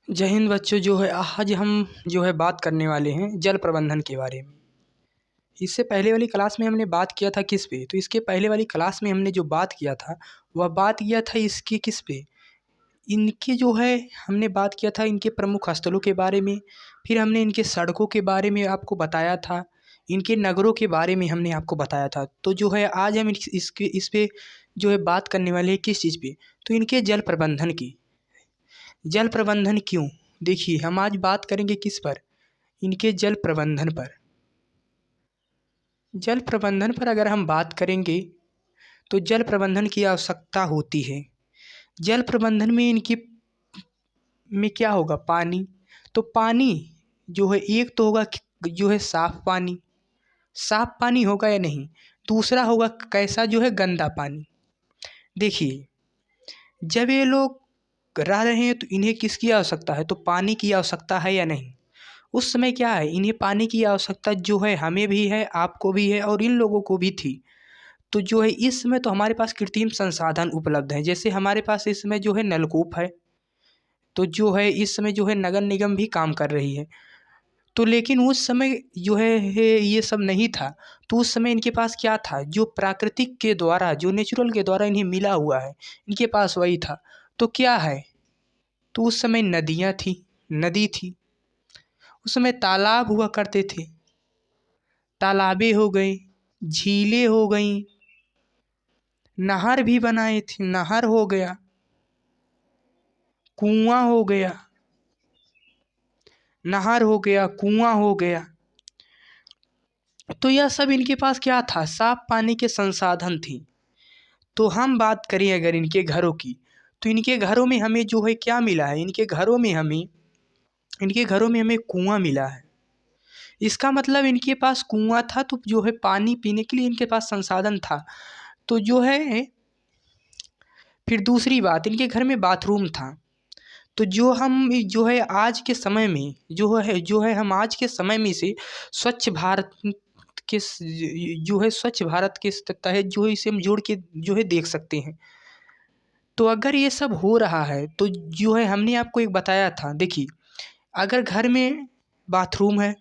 जय हिंद बच्चों। आज हम बात करने वाले हैं जल प्रबंधन के बारे में। इससे पहले वाली क्लास में हमने बात किया था किस पे, तो इसके पहले वाली क्लास में हमने जो बात किया था वह बात किया था इसके किस पे, इनके हमने बात किया था इनके प्रमुख स्थलों के बारे में। फिर हमने इनके सड़कों के बारे में आपको बताया था, इनके नगरों के बारे में हमने आपको बताया था। तो आज हम इस पे बात करने वाले हैं किस चीज़ पे, तो इनके जल प्रबंधन की। जल प्रबंधन क्यों, देखिए हम आज बात करेंगे किस पर, इनके जल प्रबंधन पर। जल प्रबंधन पर अगर हम बात करेंगे तो जल प्रबंधन की आवश्यकता होती है। जल प्रबंधन में इनकी में क्या होगा, पानी। तो पानी एक तो होगा साफ पानी, साफ पानी होगा या नहीं। दूसरा होगा कैसा, गंदा पानी। देखिए जब ये लोग रह रहे हैं तो इन्हें किसकी आवश्यकता है, तो पानी की आवश्यकता है या नहीं। उस समय क्या है, इन्हें पानी की आवश्यकता हमें भी है, आपको भी है और इन लोगों को भी थी। तो इस समय तो हमारे पास कृत्रिम संसाधन उपलब्ध हैं, जैसे हमारे पास इस समय नलकूप है। तो इस समय नगर निगम भी काम कर रही है। तो लेकिन उस समय ये सब नहीं था। तो उस समय इनके पास क्या था, जो प्राकृतिक के द्वारा, जो नेचुरल के द्वारा इन्हें मिला हुआ है, इनके पास वही था। तो क्या है, तो उस समय नदियाँ थी, नदी थी। उस समय तालाब हुआ करते थे, तालाबें हो गई, झीलें हो गई, नहर भी बनाए थे, नहर हो गया, कुआं हो गया, नहर हो गया, कुआं हो गया। तो यह सब इनके पास क्या था, साफ पानी के संसाधन थी। तो हम बात करें अगर इनके घरों की, तो इनके घरों में हमें क्या मिला है, इनके घरों में हमें कुआं मिला है। इसका मतलब इनके पास कुआं था, तो पानी पीने के लिए इनके पास संसाधन था। तो फिर दूसरी बात, इनके घर में बाथरूम था। तो हम आज के समय में हम आज के समय में से स्वच्छ भारत के स्वच्छ भारत के तहत इसे हम जोड़ के देख सकते हैं। तो अगर ये सब हो रहा है तो हमने आपको एक बताया था, देखिए अगर घर में बाथरूम है,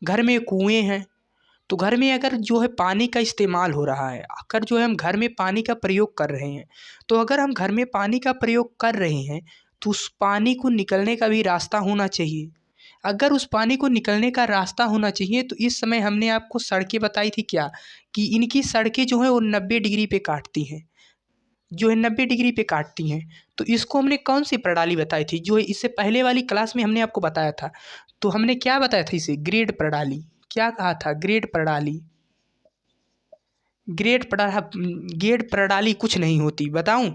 घर में कुएं हैं, तो घर में अगर पानी का इस्तेमाल हो रहा है, अगर हम घर में पानी का प्रयोग कर रहे हैं, तो अगर हम घर में पानी का प्रयोग कर रहे हैं तो उस पानी को निकलने का भी रास्ता होना चाहिए। अगर उस पानी को निकलने का रास्ता होना चाहिए तो इस समय हमने आपको सड़कें बताई थी क्या, कि इनकी सड़कें वो 90 डिग्री पे काटती हैं, 90 डिग्री पे काटती हैं। तो इसको हमने कौन सी प्रणाली बताई थी, इससे पहले वाली क्लास में हमने आपको बताया था। तो हमने क्या बताया था, इसे ग्रेड प्रणाली, क्या कहा था, ग्रेड प्रणाली। ग्रेड प्रणाली कुछ नहीं होती, बताऊं।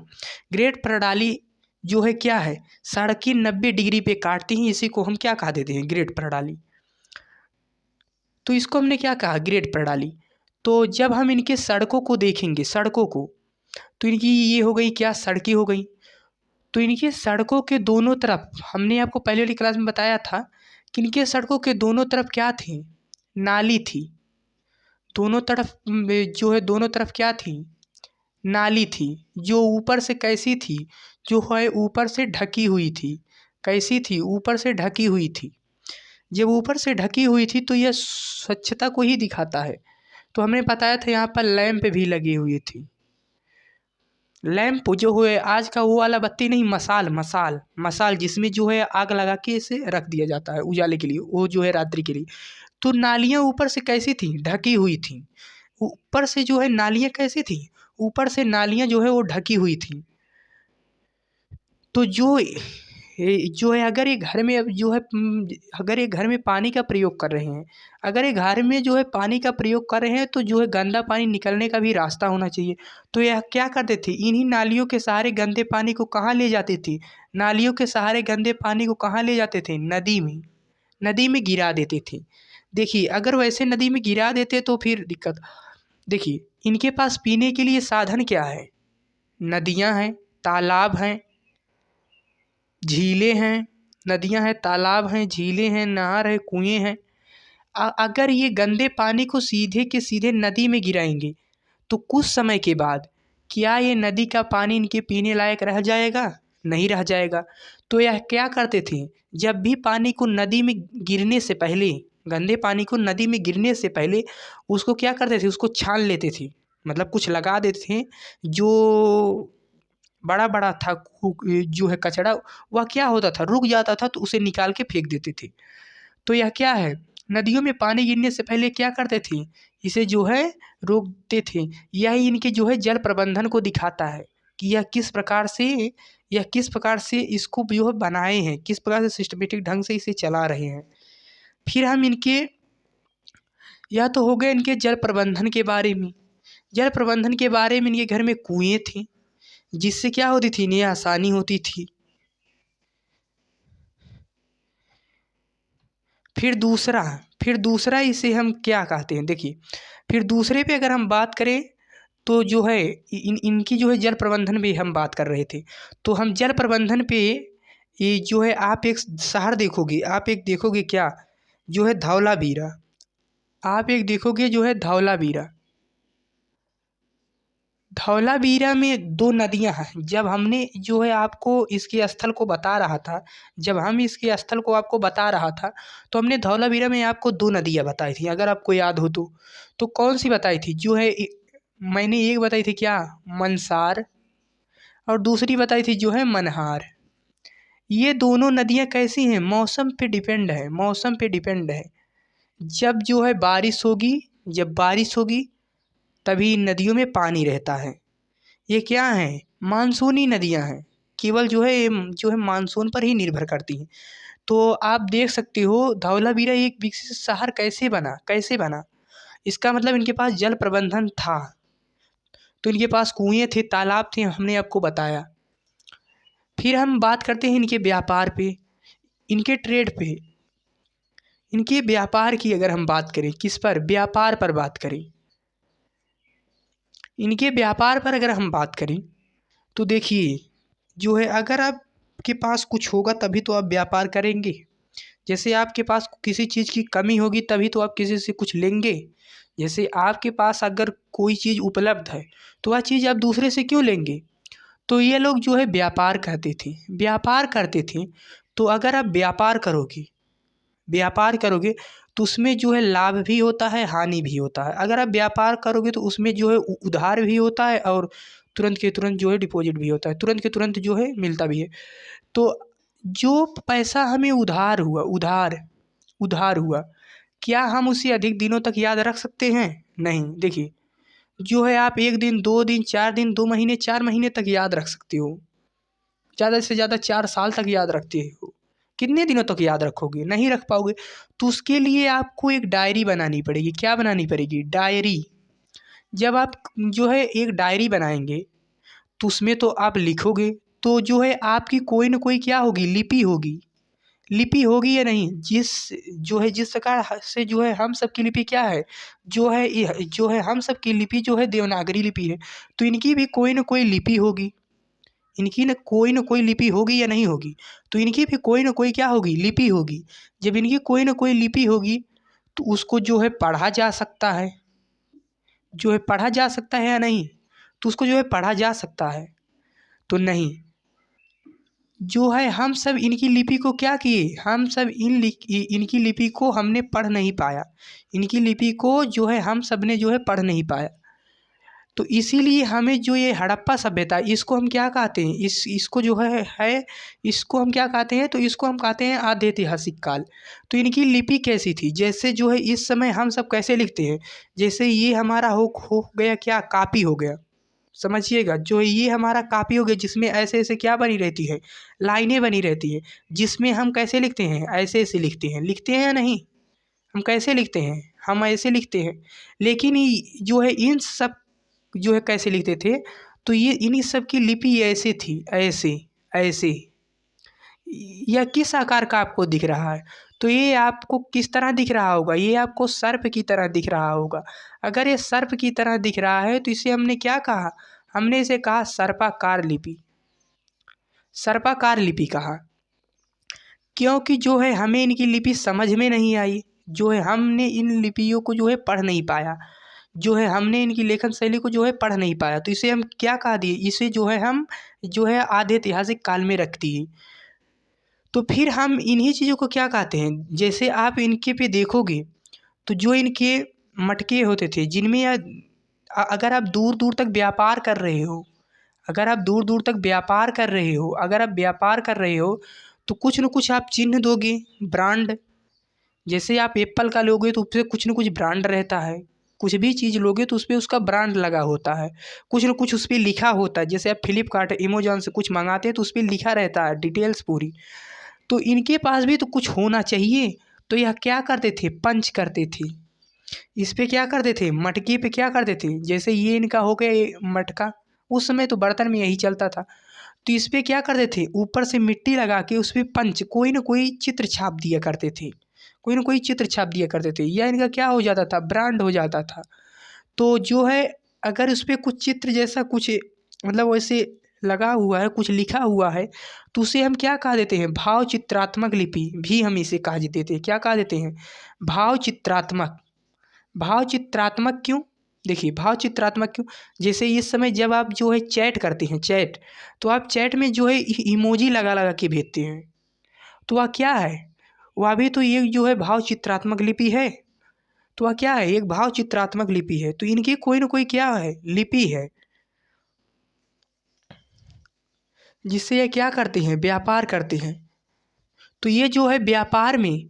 ग्रेड प्रणाली क्या है, सड़कें 90 डिग्री पे काटती हैं, इसी को हम क्या कहा देते हैं, ग्रेड प्रणाली। तो इसको हमने क्या कहा, ग्रेड प्रणाली। तो जब हम इनके सड़कों को देखेंगे, सड़कों को, तो इनकी ये हो गई क्या, सड़कें हो गई। तो इनके सड़कों के दोनों तरफ, हमने आपको पहले वाली क्लास में बताया था कि इनके सड़कों के दोनों तरफ क्या थी, नाली थी। दोनों तरफ दोनों तरफ क्या थी, नाली थी। जो ऊपर से कैसी थी, ऊपर से ढकी हुई थी। कैसी थी, ऊपर से ढकी हुई थी। जब ऊपर से ढकी हुई थी तो यह स्वच्छता को ही दिखाता है। तो हमने बताया था यहाँ पर लैंप भी लगी हुई थी। लैंप आज का वो वाला बत्ती नहीं, मसाल मसाल मसाल, जिसमें आग लगा के इसे रख दिया जाता है उजाले के लिए, वो रात्रि के लिए। तो नालियाँ ऊपर से कैसी थी, ढकी हुई थी। ऊपर से नालियाँ कैसी थी, ऊपर से नालियाँ वो ढकी हुई थी। तो अगर ये घर में अब अगर ये घर में पानी का प्रयोग कर रहे हैं, अगर ये घर में पानी का प्रयोग कर रहे हैं, तो गंदा पानी निकलने का भी रास्ता होना चाहिए। तो यह क्या करते थे, इन्हीं नालियों के सहारे गंदे पानी को कहाँ ले जाते थे, नालियों के सहारे गंदे पानी को कहाँ ले जाते थे, नदी में गिरा देते थे। देखिए अगर वैसे नदी में गिरा देते तो फिर दिक्कत। देखिए इनके पास पीने के लिए साधन क्या है, नदियाँ हैं, तालाब हैं, झीलें हैं, नदियाँ हैं, तालाब हैं, झीलें हैं, नहर है, कुएँ हैं। अगर ये गंदे पानी को सीधे के सीधे नदी में गिराएंगे तो कुछ समय के बाद क्या ये नदी का पानी इनके पीने लायक रह जाएगा, नहीं रह जाएगा। तो यह क्या करते थे, जब भी पानी को नदी में गिरने से पहले, गंदे पानी को नदी में गिरने से पहले उसको क्या करते थे, उसको छान लेते थे। मतलब कुछ लगा देते थे जो बड़ा बड़ा था जो है कचरा, वह क्या होता था, रुक जाता था तो उसे निकाल के फेंक देते थे। तो यह क्या है, नदियों में पानी गिरने से पहले क्या करते थे, इसे जो है रोकते थे। यही इनके जो है जल प्रबंधन को दिखाता है कि यह किस प्रकार से इसको जो है बनाए हैं, किस प्रकार से सिस्टमेटिक ढंग से इसे चला रहे हैं। फिर हम इनके, यह तो हो गए इनके जल प्रबंधन के बारे में। जल प्रबंधन के बारे में इनके घर में कुएं थे, जिससे क्या होती थी, इन्हें आसानी होती थी। फिर दूसरा इसे हम क्या कहते हैं, देखिए फिर दूसरे पे अगर हम बात करें तो जो है इनकी जो है जल प्रबंधन पे हम बात कर रहे थे। तो हम जल प्रबंधन पे, ये जो है आप एक शहर देखोगे, आप एक देखोगे क्या, जो है धौलावीरा, आप एक देखोगे जो है धौलावीरा। धौलावीरा में दो नदियां हैं। जब हमने जो है आपको इसके स्थल को बता रहा था, जब हम इसके स्थल को आपको बता रहा था, तो हमने धौलावीरा में आपको दो नदियां बताई थी, अगर आपको याद हो तो कौन सी बताई थी, जो है मैंने एक बताई थी क्या, मनसार, और दूसरी बताई थी जो है मनहार। ये दोनों नदियां कैसी हैं, मौसम पे डिपेंड है, मौसम पे डिपेंड है। जब जो है बारिश होगी, जब बारिश होगी तभी इन नदियों में पानी रहता है। ये क्या हैं, मानसूनी नदियां हैं, केवल जो है मानसून पर ही निर्भर करती हैं। तो आप देख सकते हो धौलावीरा एक विकसित शहर कैसे बना, इसका मतलब इनके पास जल प्रबंधन था। तो इनके पास कुएं थे, तालाब थे, हमने आपको बताया। फिर हम बात करते हैं इनके व्यापार पे, इनके ट्रेड पे। इनके व्यापार की अगर हम बात करें, किस पर, व्यापार पर बात करें, इनके व्यापार पर अगर हम बात करें तो देखिए जो है अगर आपके पास कुछ होगा तभी तो आप व्यापार करेंगे। जैसे आपके पास किसी चीज़ की कमी होगी तभी तो आप किसी से कुछ लेंगे। जैसे आपके पास अगर कोई चीज़ उपलब्ध है तो वह चीज़ आप दूसरे से क्यों लेंगे। तो ये लोग जो है व्यापार करते थे। तो अगर आप व्यापार करोगे तो उसमें जो है लाभ भी होता है, हानि भी होता है। अगर आप व्यापार करोगे तो उसमें जो है उधार भी होता है और तुरंत के तुरंत जो है डिपॉजिट भी होता है, तुरंत के तुरंत जो है मिलता भी है। तो जो पैसा हमें उधार हुआ, क्या हम उसे अधिक दिनों तक याद रख सकते हैं, नहीं। देखिए जो है आप 1 दिन, 2 दिन, 4 दिन, 2 महीने, 4 महीने तक याद रख सकते हो, ज़्यादा से ज़्यादा 4 साल तक याद रखते हो। कितने दिनों तक याद रखोगे, नहीं रख पाओगे। तो उसके लिए आपको एक डायरी बनानी पड़ेगी। क्या बनानी पड़ेगी, डायरी। जब आप जो है एक डायरी बनाएंगे तो उसमें तो आप लिखोगे, तो जो है आपकी कोई ना कोई क्या होगी, लिपि होगी या नहीं। जिस प्रकार से जो है हम सब की लिपि क्या है, जो है हम सब की लिपि जो है देवनागरी लिपि है। तो इनकी भी कोई ना कोई लिपि होगी, इनकी ना कोई लिपि होगी या नहीं होगी। तो इनकी भी कोई ना कोई क्या होगी, लिपि होगी। जब इनकी कोई ना कोई लिपि होगी तो उसको जो है पढ़ा जा सकता है, या नहीं। तो उसको जो है पढ़ा जा सकता है, तो नहीं। जो है हम सब इनकी लिपि को क्या किए, हम सब इनकी लिपि को हमने पढ़ नहीं पाया, इनकी लिपि को जो है हम सब ने जो है पढ़ नहीं पाया। तो इसीलिए हमें जो ये हड़प्पा सभ्यता, इसको हम क्या कहते हैं, इसको जो है इसको हम क्या कहते हैं, तो इसको हम कहते हैं आद्य ऐतिहासिक काल। तो इनकी लिपि कैसी थी, जैसे जो है इस समय हम सब कैसे लिखते हैं, जैसे ये हमारा हो गया क्या, कापी हो गया। समझिएगा, जो ये हमारा कापी हो गया जिसमें ऐसे ऐसे क्या बनी रहती है, लाइनें बनी रहती है, जिसमें हम कैसे लिखते हैं, ऐसे ऐसे लिखते हैं या नहीं। हम कैसे लिखते हैं, हम ऐसे लिखते हैं। लेकिन जो है इन सब जो है कैसे लिखते थे, तो ये इन्हीं सब की लिपि ऐसे थी, ऐसे ऐसे। यह किस आकार का आपको दिख रहा है, तो ये आपको किस तरह दिख रहा होगा, ये आपको सर्प की तरह दिख रहा होगा। अगर ये सर्प की तरह दिख रहा है तो इसे हमने क्या कहा, हमने इसे कहा सर्पाकार लिपि कहा। क्योंकि जो है हमें इनकी लिपि समझ में नहीं आई, जो है हमने इन लिपियों को जो है पढ़ नहीं पाया। जो है हमने इनकी लेखन शैली को जो है पढ़ नहीं पाया, तो इसे हम क्या कहा दिए, इसे जो है हम जो है आधे ऐतिहासिक काल में रख दिए। तो फिर हम इन्हीं चीज़ों को क्या कहते हैं, जैसे आप इनके पे देखोगे तो जो इनके मटके होते थे जिनमें अगर आप दूर दूर तक व्यापार कर रहे हो, अगर आप दूर दूर तक व्यापार कर रहे हो, अगर आप व्यापार कर रहे हो तो कुछ न कुछ आप चिन्ह दोगे, ब्रांड। जैसे आप एप्पल का लोगे तो उसपे कुछ न कुछ ब्रांड रहता है, कुछ भी चीज़ लोगे तो उसपे उसका ब्रांड लगा होता है, कुछ न कुछ उसपे लिखा होता है। जैसे आप फ्लिपकार्ट अमेज़न से कुछ मंगाते हैं तो उसपे लिखा रहता है डिटेल्स पूरी। तो इनके पास भी तो कुछ होना चाहिए। तो यह क्या करते थे, पंच करते थे। इस पे क्या करते थे, मटके पे क्या करते थे, जैसे ये इनका हो गया ये मटका, उस समय तो बर्तन में यही चलता था। तो इस पे क्या करते थे, ऊपर से मिट्टी लगा के उस पे पंच कोई ना कोई चित्र छाप दिया करते थे, कोई ना कोई चित्र छाप दिया करते थे, या इनका क्या हो जाता था, ब्रांड हो जाता था। तो जो है अगर उस पे कुछ चित्र जैसा कुछ मतलब वैसे लगा हुआ है, कुछ लिखा हुआ है, तो उसे हम क्या कहा देते हैं, भाव चित्रात्मक लिपि भी हम इसे कहा देते हैं। क्या कहा देते हैं, भाव चित्रात्मक। भाव चित्रात्मक क्यों, देखिए भाव चित्रात्मक क्यों, जैसे इस समय जब आप जो है चैट करते हैं, चैट, तो आप चैट में जो है इमोजी लगा लगा के भेजते हैं, तो वह क्या है, वह भी तो ये जो है भाव चित्रात्मक लिपि है। तो वह क्या है, एक भाव चित्रात्मक लिपि है। तो इनकी कोई ना कोई क्या है, लिपि है, जिससे ये क्या करते हैं, व्यापार करते हैं। तो ये जो है व्यापार में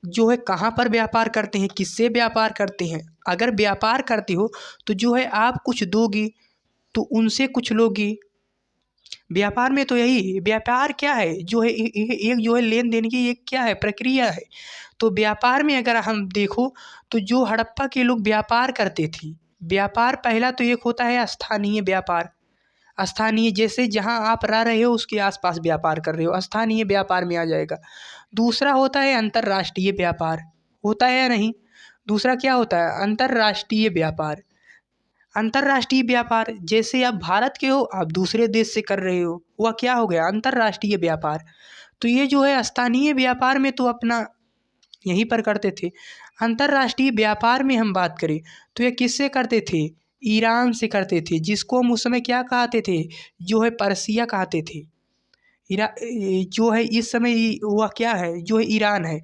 जो है कहाँ पर व्यापार करते हैं, किससे व्यापार करते हैं। अगर व्यापार करते हो तो जो है आप कुछ दोगी तो उनसे कुछ लोगी। व्यापार में तो यही, व्यापार क्या है, जो है एक जो है लेन देन की एक क्या है, प्रक्रिया है। तो व्यापार में अगर हम देखो तो जो हड़प्पा के लोग व्यापार करते थे, व्यापार पहला तो एक होता है स्थानीय व्यापार। स्थानीय जैसे जहाँ आप रह रहे हो उसके आसपास व्यापार कर रहे हो, स्थानीय व्यापार में आ जाएगा। दूसरा होता है अंतर्राष्ट्रीय व्यापार, होता है या नहीं। दूसरा क्या होता है, अंतर्राष्ट्रीय व्यापार। अंतर्राष्ट्रीय व्यापार जैसे आप भारत के हो, आप दूसरे देश से कर रहे हो, वह क्या हो गया, अंतर्राष्ट्रीय व्यापार। तो ये जो है स्थानीय व्यापार में तो अपना यहीं पर करते थे। अंतर्राष्ट्रीय व्यापार में हम बात करें तो ये किससे करते थे, ईरान से करते थे, जिसको हम उस समय क्या कहते थे, जो है पर्सिया कहते थे। जो है इस समय वह क्या है, जो है ईरान है।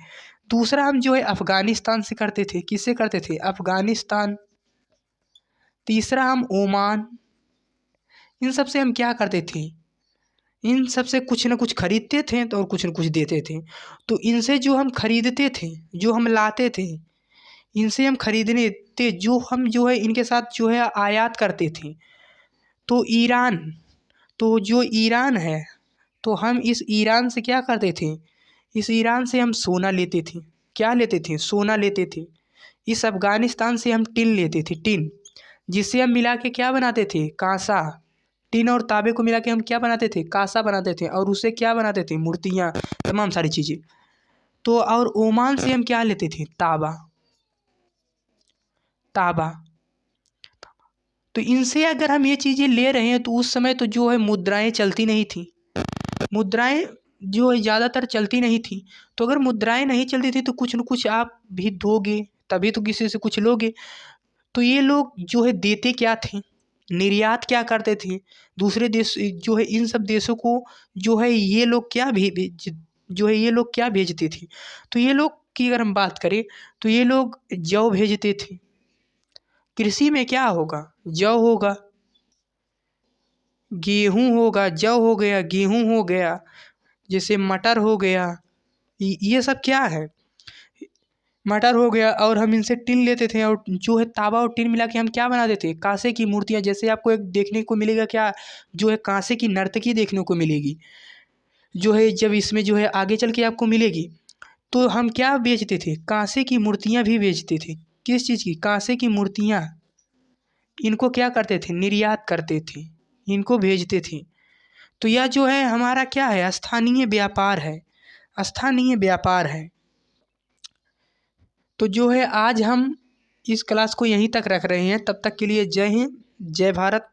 दूसरा हम जो है अफ़गानिस्तान से करते थे, किससे करते थे, अफ़गानिस्तान। तीसरा हम ओमान। इन सब से हम क्या करते थे, इन सब से कुछ न कुछ खरीदते थे तो और कुछ न कुछ देते थे। तो इनसे जो हम खरीदते थे, जो हम लाते थे, इनसे हम खरीदने थे, जो हम जो है इनके साथ जो है आयात करते थे। तो ईरान, तो जो ईरान है, तो हम इस ईरान से क्या करते थे, इस ईरान से हम सोना लेते थे। क्या लेते थे, सोना लेते थे। इस अफ़गानिस्तान से हम टिन लेते थे, टिन, जिससे हम मिला के क्या बनाते थे, कांसा। टिन और तांबे को मिला के हम क्या बनाते थे, कांसा बनाते थे, और उससे क्या बनाते थे, मूर्तियाँ, तमाम सारी चीज़ें। तो और ओमान से हम क्या लेते थे, तांबा, तांबा। तो इनसे अगर हम ये चीज़ें ले रहे हैं तो उस समय तो जो है मुद्राएं चलती नहीं थी, मुद्राएं जो है ज़्यादातर चलती नहीं थी। तो अगर मुद्राएं नहीं चलती थी तो कुछ न कुछ आप भी दोगे, तभी तो किसी से कुछ लोगे। तो ये लोग जो है देते क्या थे, निर्यात क्या करते थे, दूसरे देश जो है इन सब देशों को जो है ये लोग क्या जो है ये लोग क्या भेजते थे। तो ये लोग की अगर हम बात करें तो ये लोग जौ भेजते थे। कृषि में क्या होगा, जौ होगा, गेहूँ होगा, जौ हो गया, गेहूँ हो गया, जैसे मटर हो गया, ये सब क्या है, मटर हो गया। और हम इनसे टिन लेते थे और जो है तांबा और टिन मिला के हम क्या बनाते थे, कांसे की मूर्तियाँ। जैसे आपको एक देखने को मिलेगा क्या, जो है कांसे की नर्तकी देखने को मिलेगी, जो है जब इसमें जो है आगे चल के आपको मिलेगी। तो हम क्या बेचते थे, कांसे की मूर्तियाँ भी बेचते थे। किस चीज़ की, कांसे की मूर्तियाँ। इनको क्या करते थे, निर्यात करते थे, इनको भेजते थे। तो यह जो है हमारा क्या है, स्थानीय व्यापार है, स्थानीय व्यापार है। तो जो है आज हम इस क्लास को यहीं तक रख रहे हैं। तब तक के लिए जय हिंद, जय भारत।